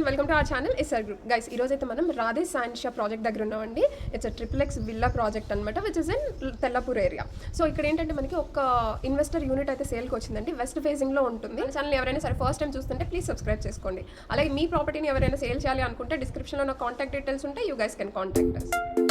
Welcome to our channel SR group. Guys ఈ రోజు అయితే మనం రాధే సాయినిషా ప్రాజెక్ట్ దగ్గర ఉన్నామండి. ఇట్స్ ట్రిపుల్ విల్లా ప్రాజెక్ట్ అనమాట, which is in Tellapur area. So ఇక్కడ ఏంటంటే మనకి ఒక ఇన్వెస్టర్ యూనిట్ అయితే సేల్కి వచ్చిందండి. వెస్ట్ ఫేసింగ్లో ఉంటుంది. ఛానల్ ఎవరైనా సరే ఫస్ట్ టైం చూస్తుంటే ప్లీజ్ సబ్స్క్రైబ్ చేసుకోండి. అలాగే మీ ప్రాపర్టీని ఎవరైనా సేల్ చేయాలి అనుకుంటే డిస్క్రిప్షన్లో నా కాంటాక్ట్ డీటెయిల్స్ ఉంటే you guys can contact us.